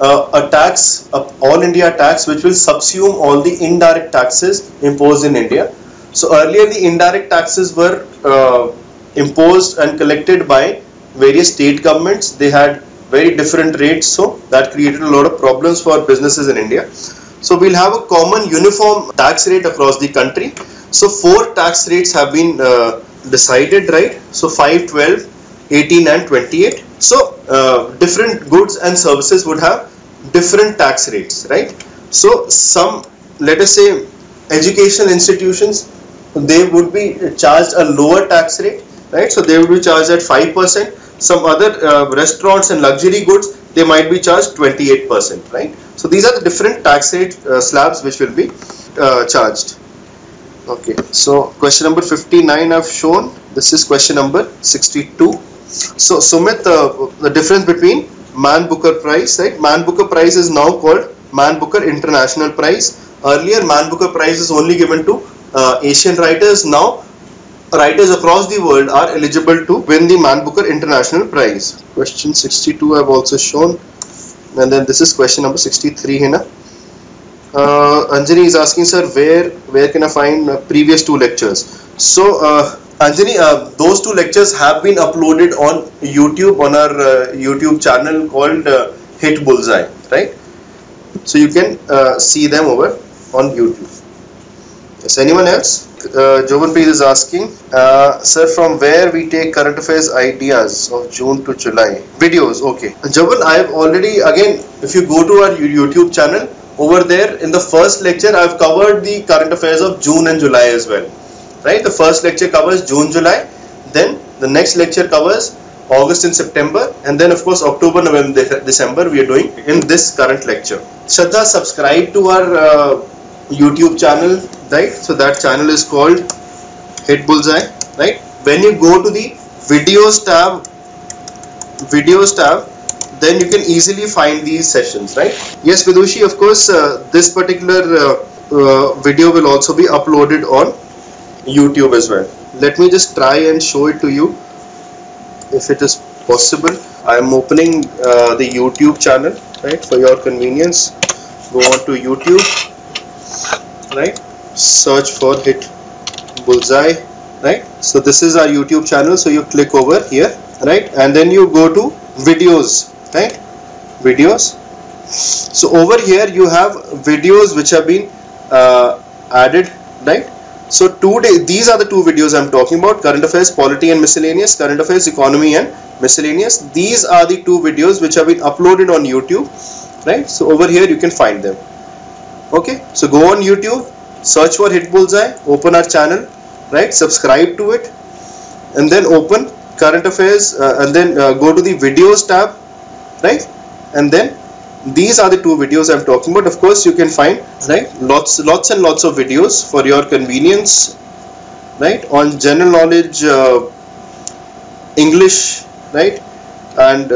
a tax, all India tax, which will subsume all the indirect taxes imposed in India. So earlier the indirect taxes were imposed and collected by various state governments. They had very different rates, so that created a lot of problems for businesses in India. So we'll have a common uniform tax rate across the country. So 4 tax rates have been decided, right? So 5, 12, 18 and 28. So different goods and services would have different tax rates, right? So some, let us say, educational institutions, they would be charged a lower tax rate, right? So they would be charged at 5%. Some other restaurants and luxury goods, they might be charged 28%, right? So these are the different tax rate slabs which will be charged. Okay, so question number 59 I've shown. This is question number 62. So Sumit, the difference between Man Booker Prize, right? Man Booker Prize is now called Man Booker International Prize. Earlier, Man Booker Prize is only given to Asian writers. Now, writers across the world are eligible to win the Man Booker International Prize. Question 62 I've also shown, and then this is question number 63. Hina. Anjani is asking, sir, where can I find previous 2 lectures? So Anjani, those 2 lectures have been uploaded on YouTube, on our YouTube channel called Hitbullseye, right? So you can see them over on YouTube. Yes, anyone else? Jobanpreet is asking, sir, from where we take current affairs ideas of June to July? Videos, okay. Joban, I have already, again, if you go to our YouTube channel, over there in the first lecture, I have covered the current affairs of June and July as well. Right, the first lecture covers June, July, then the next lecture covers August and September, and then of course October, November, December we are doing in this current lecture. Shraddha, subscribe to our YouTube channel, right? So that channel is called Hitbullseye, right? When you go to the videos tab, then you can easily find these sessions, right? Yes, Vidushi, of course, this particular video will also be uploaded on YouTube as well. Let me just try and show it to you if it is possible. I am opening the YouTube channel, right, for your convenience. Go on to YouTube, right, search for Hitbullseye, right? So this is our YouTube channel, so you click over here, right, and then you go to videos, right, videos. So over here you have videos which have been added, right? So today these are the two videos I'm talking about: current affairs, polity and miscellaneous, current affairs, economy and miscellaneous. These are the two videos which have been uploaded on YouTube, right? So over here you can find them. Okay, so go on YouTube, search for Hitbullseye, open our channel, right, subscribe to it, and then open current affairs, and then go to the videos tab, right, and then these are the two videos I'm talking about. Of course you can find, right, lots and lots of videos for your convenience, right, on general knowledge, English, right, and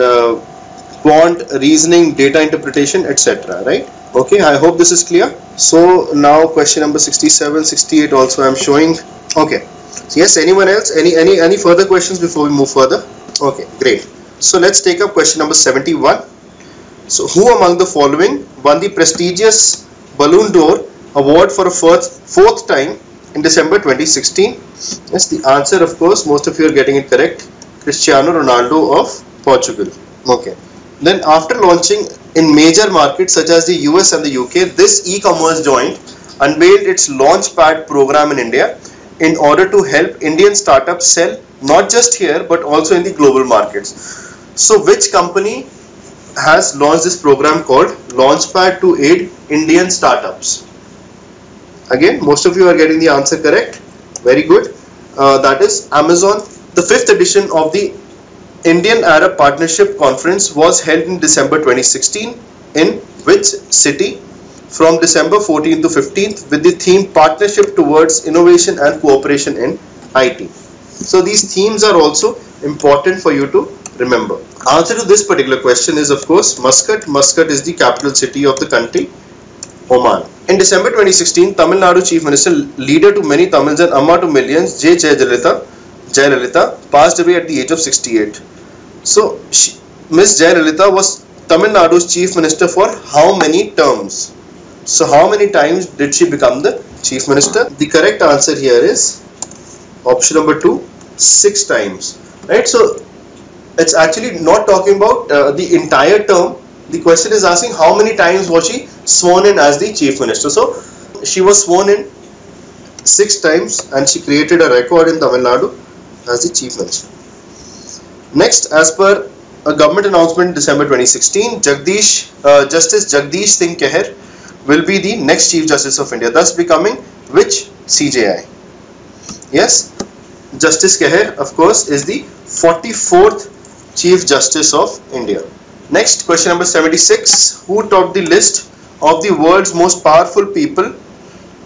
quant, reasoning, data interpretation, etc., right? Okay, I hope this is clear. So now question number 67, 68 also I'm showing. Okay, so yes, anyone else, any further questions before we move further? Okay, great. So let's take up question number 71. So who among the following won the prestigious Ballon d'Or award for a fourth time in December 2016? Yes, the answer, of course, most of you are getting it correct: Cristiano Ronaldo of Portugal. Okay. Then after launching in major markets such as the US and the UK, this e-commerce joint unveiled its Launchpad program in India in order to help Indian startups sell not just here but also in the global markets. So which company has launched this program called Launchpad to aid Indian startups? Again, most of you are getting the answer correct. Very good. That is Amazon. The 5th edition of the Indian Arab Partnership Conference was held in December 2016 in which city? From December 14th to 15th with the theme Partnership Towards Innovation and Cooperation in IT. So these themes are also important for you to remember. Answer to this particular question is, of course, Muscat. Muscat is the capital city of the country, Oman. In December 2016, Tamil Nadu Chief Minister, leader to many Tamils and Amma to millions, J. Jayalalitha passed away at the age of 68. So Miss Jayalalitha was Tamil Nadu's Chief Minister for how many terms? So how many times did she become the Chief Minister? The correct answer here is option number 2, 6 times. Right? So it's actually not talking about the entire term. The question is asking how many times was she sworn in as the Chief Minister. So she was sworn in 6 times and she created a record in Tamil Nadu as the Chief Minister. Next, as per a government announcement in December 2016, Justice Jagdish Singh Kehar will be the next Chief Justice of India, thus becoming which CJI? Yes, Justice Kehar, of course, is the 44th Chief Justice of India. Next, question number 76. Who topped the list of the world's most powerful people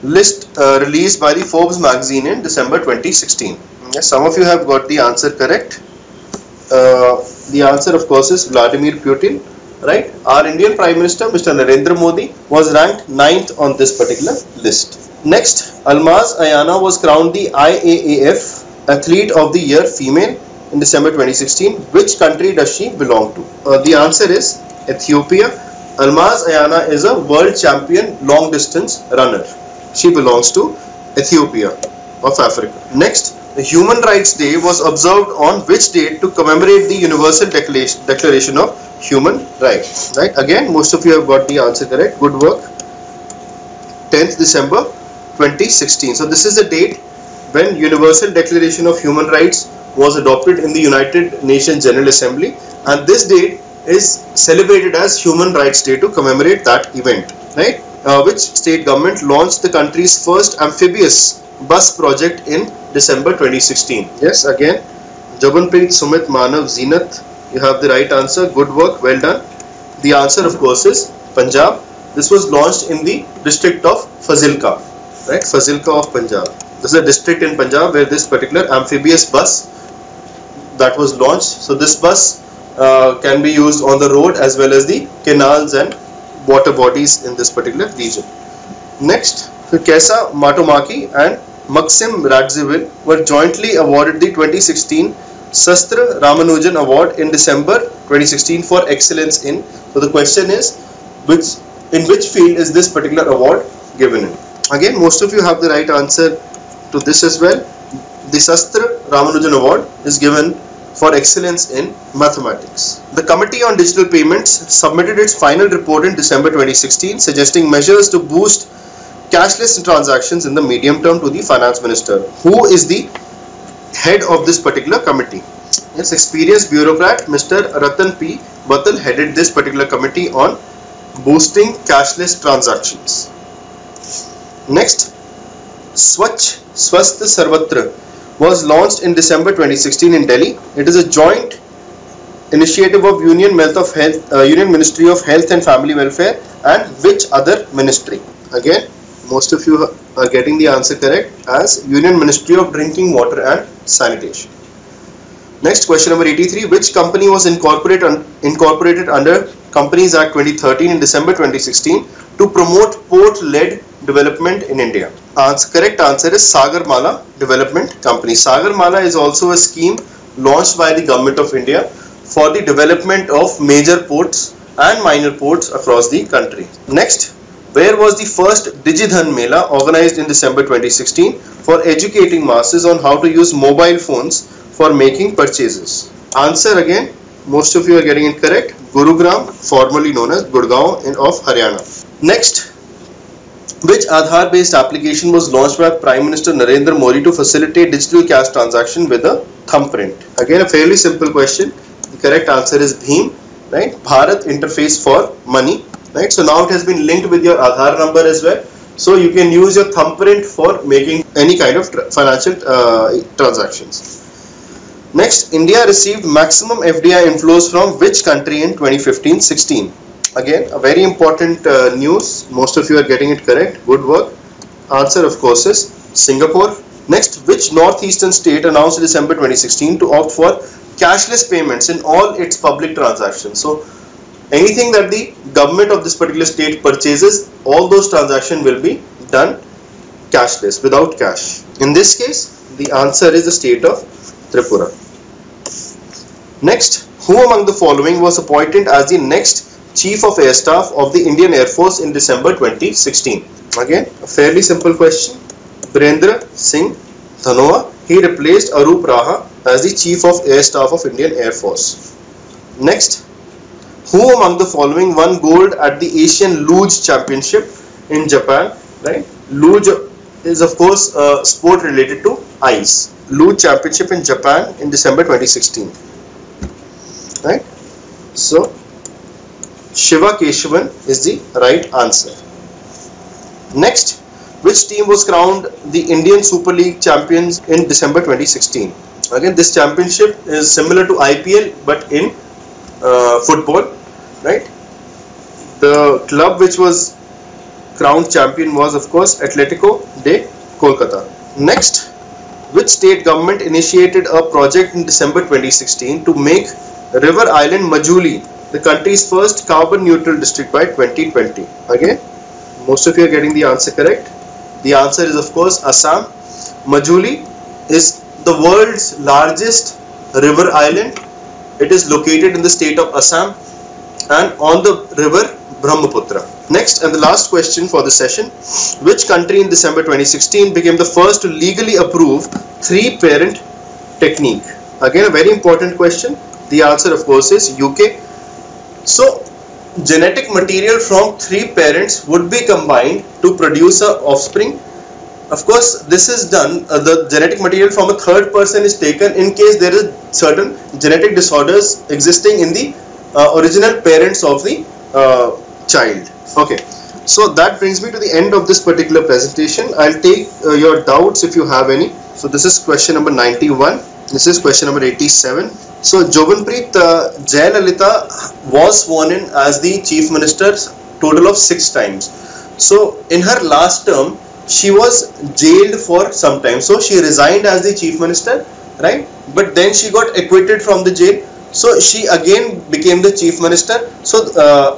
list released by the Forbes magazine in December 2016? Yes, some of you have got the answer correct. The answer, of course, is Vladimir Putin, right? Our Indian Prime Minister, Mr. Narendra Modi, was ranked 9th on this particular list. Next, Almaz Ayana was crowned the IAAF Athlete of the Year Female in December 2016. Which country does she belong to? The answer is Ethiopia. Almaz Ayana is a world champion long distance runner. She belongs to Ethiopia of Africa. Next, the Human Rights Day was observed on which date to commemorate the Universal Declaration of Human Rights? Right? Again, most of you have got the answer correct. Good work. 10th December 2016. So this is the date when Universal Declaration of Human Rights was adopted in the United Nations General Assembly, and this date is celebrated as Human Rights Day to commemorate that event. Right? Which state government launched the country's first amphibious bus project in December 2016? Yes, again, Jabanpreet, Sumit, Manav, Zeenath, you have the right answer. Good work, well done. The answer, of course, is Punjab. This was launched in the district of Fazilka, right? Fazilka of Punjab. This is a district in Punjab where this particular amphibious bus that was launched. So this bus can be used on the road as well as the canals and water bodies in this particular region. Next, Kesa Matomaki and Maxim Radziwill were jointly awarded the 2016 Sastra Ramanujan Award in December 2016 for excellence in. So the question is, in which field is this particular award given in? Again, most of you have the right answer to this as well. the Sastra Ramanujan Award is given for excellence in mathematics. The Committee on Digital Payments submitted its final report in December 2016 suggesting measures to boost cashless transactions in the medium term to the Finance Minister. Who is the head of this particular committee? Yes, experienced bureaucrat Mr. Ratan P. Batal headed this particular committee on boosting cashless transactions. Next, Swachh Swasth Sarvatra was launched in December 2016 in Delhi. It is a joint initiative of Union Ministry of Health and Family Welfare and which other ministry? Again, most of you are getting the answer correct as Union Ministry of Drinking Water and Sanitation. Next, question number 83. Which company was incorporated under Companies Act 2013 in December 2016 to promote port-led development in India? Correct answer is Sagarmala Development Company. Sagarmala is also a scheme launched by the Government of India for the development of major ports and minor ports across the country. Next, where was the first Digidhan Mela organized in December 2016 for educating masses on how to use mobile phones for making purchases? Answer again, most of you are getting it correct. Gurugram, formerly known as Gurgaon of Haryana. Next, which Aadhaar based application was launched by Prime Minister Narendra Modi to facilitate digital cash transaction with a thumbprint? Again, a fairly simple question. The correct answer is BHIM, right? Bharat Interface for Money, right? So now it has been linked with your Aadhaar number as well. So you can use your thumbprint for making any kind of financial transactions. Next, India received maximum FDI inflows from which country in 2015-16? Again, a very important news. Most of you are getting it correct. Good work. Answer, of course, is Singapore. Next, which northeastern state announced in December 2016 to opt for cashless payments in all its public transactions? So, anything that the government of this particular state purchases, all those transactions will be done cashless, without cash. In this case, the answer is the state of Tripura. Next, who among the following was appointed as the next Chief of Air Staff of the Indian Air Force in December 2016? Again, a fairly simple question. Birendra Singh Dhanoa. He replaced Arup Raha as the Chief of Air Staff of Indian Air Force. Next, who among the following won gold at the Asian Luge Championship in Japan? Right? Luge is of course a sport related to ice. Luge Championship in Japan in December 2016. Right? So, Shiva Keshavan is the right answer. Next, which team was crowned the Indian Super League champions in December 2016? Again, this championship is similar to IPL but in football, right? The club which was crowned champion was of course Atletico de Kolkata. Next, which state government initiated a project in December 2016 to make River Island Majuli the country's first carbon neutral district by 2020? Again, most of you are getting the answer correct. The answer is of course Assam. Majuli is the world's largest river island. It is located in the state of Assam and on the river Brahmaputra. Next and the last question for the session. Which country in December 2016 became the first to legally approve 3-parent technique? Again, a very important question. The answer of course is UK. So, genetic material from 3 parents would be combined to produce an offspring. Of course, this is done, the genetic material from a third person is taken in case there is certain genetic disorders existing in the original parents of the child. Okay, so that brings me to the end of this particular presentation. I'll take your doubts if you have any. So this is question number 91. This is question number 87. So Jobanpreet Jayalalitha was sworn in as the Chief Minister total of 6 times. So in her last term, she was jailed for some time. So she resigned as the Chief Minister, right? But then she got acquitted from the jail. So she again became the Chief Minister. So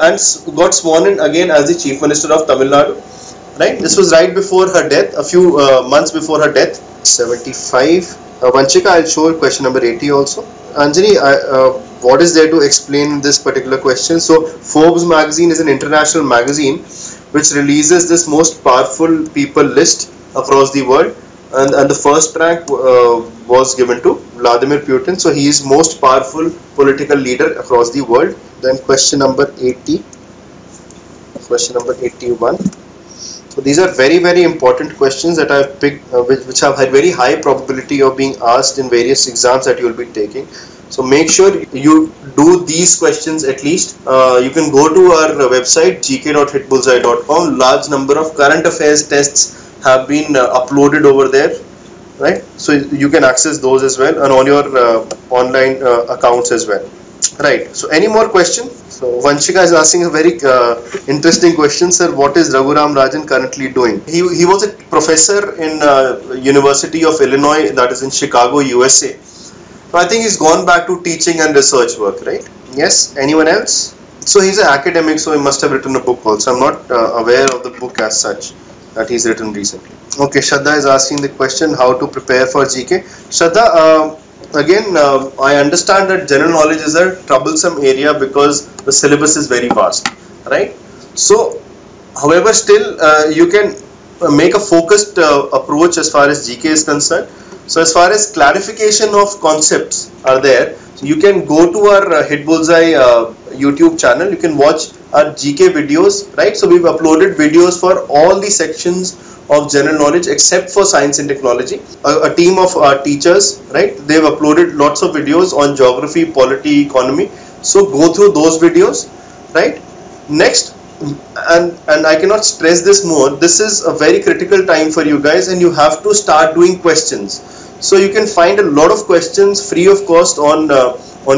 and got sworn in again as the Chief Minister of Tamil Nadu, right? This was right before her death, a few months before her death. 75. Vanchika, I'll show question number 80 also. Anjani, what is there to explain this particular question? So Forbes magazine is an international magazine which releases this most powerful people list across the world. and the first rank was given to Vladimir Putin. So he is most powerful political leader across the world. Then question number 80, question number 81. So these are very, very important questions that I've picked, which have had very high probability of being asked in various exams that you will be taking. So make sure you do these questions at least. You can go to our website gk.hitbullseye.com. Large number of current affairs tests have been uploaded over there, right? So you can access those as well, and on your online accounts as well, right? So any more question? So Vanshika is asking a very interesting question, sir. What is Raghuram Rajan currently doing? He was a professor in University of Illinois, that is in Chicago, USA. So I think he's gone back to teaching and research work, right? Yes. Anyone else? So he's an academic, so he must have written a book also. I'm not aware of the book as such that he's written recently. Okay, Shraddha is asking the question, how to prepare for GK. Shraddha, again, I understand that general knowledge is a troublesome area because the syllabus is very vast, right? So, however, still you can make a focused approach as far as GK is concerned. So, as far as clarification of concepts are there, so you can go to our Hitbullseye YouTube channel. You can watch our GK videos, right? So, we've uploaded videos for all the sections of general knowledge except for science and technology. A team of teachers, right, they've uploaded lots of videos on geography, polity, economy. So go through those videos, right? Next, and I cannot stress this more, this is a very critical time for you guys, and you have to start doing questions. So you can find a lot of questions free of cost on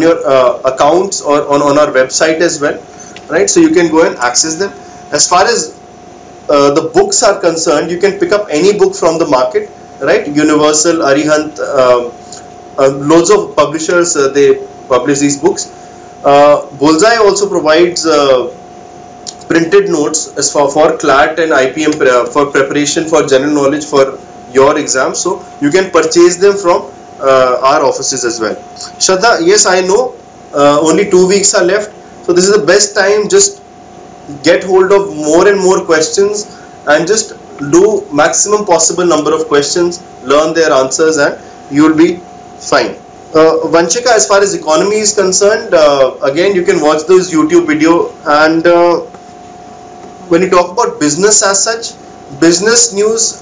your accounts or on our website as well, right? So you can go and access them. As far as the books are concerned, you can pick up any book from the market, right? Universal, Arihant, loads of publishers, they publish these books. Bullseye also provides printed notes as for CLAT and IPM for preparation for general knowledge for your exam. So you can purchase them from our offices as well. Shraddha, yes, I know only 2 weeks are left. So this is the best time. Just get hold of more and more questions and just do maximum possible number of questions, learn their answers, and you will be fine. Vanchika, as far as economy is concerned, again you can watch this YouTube video, and when you talk about business as such, business news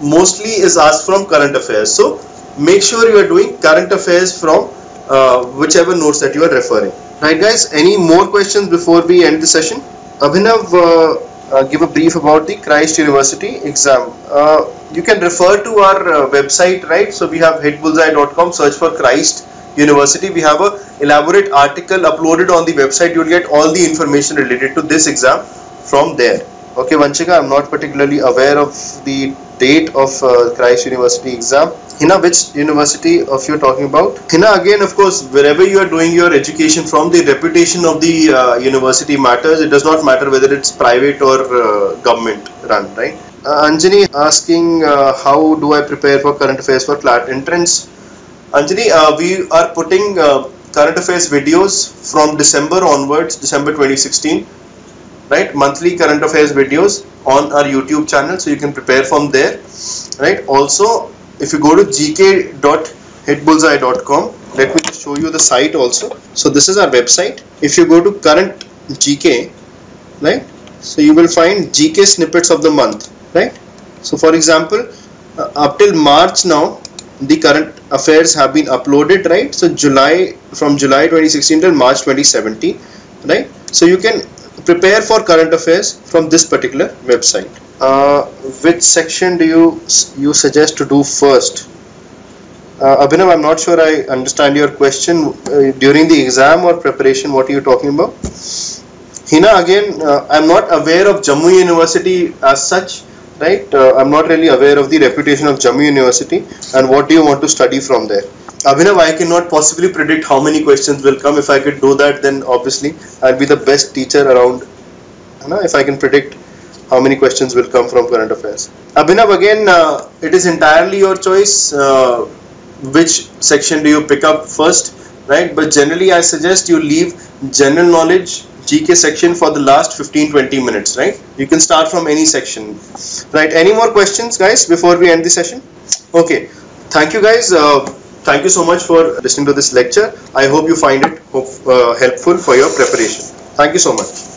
mostly is asked from current affairs. So make sure you are doing current affairs from whichever notes that you are referring. Right guys, any more questions before we end the session? Abhinav, give a brief about the Christ University exam. You can refer to our website, right? So we have hitbullseye.com, search for Christ University. We have a elaborate article uploaded on the website. You will get all the information related to this exam from there. Okay, Vanchika, I'm not particularly aware of the date of Christ University exam. Hina, which university of you're talking about? Hina, again, of course, wherever you are doing your education from, the reputation of the university matters. It does not matter whether it's private or government run, right? Anjani asking, how do I prepare for current affairs for CLAT entrance? Anjani, we are putting current affairs videos from December onwards, December 2016. Right, monthly current affairs videos on our YouTube channel, so you can prepare from there, right? Also, if you go to gk.hitbullseye.com, let me just show you the site also. So this is our website. If you go to current GK, right, so you will find GK snippets of the month, right? So for example, up till March now, the current affairs have been uploaded, right? So from July 2016 till March 2017, right? So you can prepare for current affairs from this particular website. Which section do you suggest to do first? Abhinav, I'm not sure I understand your question. During the exam or preparation, what are you talking about? Hina, again, I'm not aware of Jammu University as such, right? I'm not really aware of the reputation of Jammu University, and what do you want to study from there? Abhinav, I cannot possibly predict how many questions will come. If I could do that, then obviously I'll be the best teacher around. If I can predict how many questions will come from current affairs. Abhinav, again, it is entirely your choice. Which section do you pick up first, right? But generally, I suggest you leave general knowledge GK section for the last 15-20 minutes, right? You can start from any section, right? Any more questions, guys, before we end the session? Okay, thank you guys. Thank you so much for listening to this lecture. I hope you find it helpful for your preparation. Thank you so much.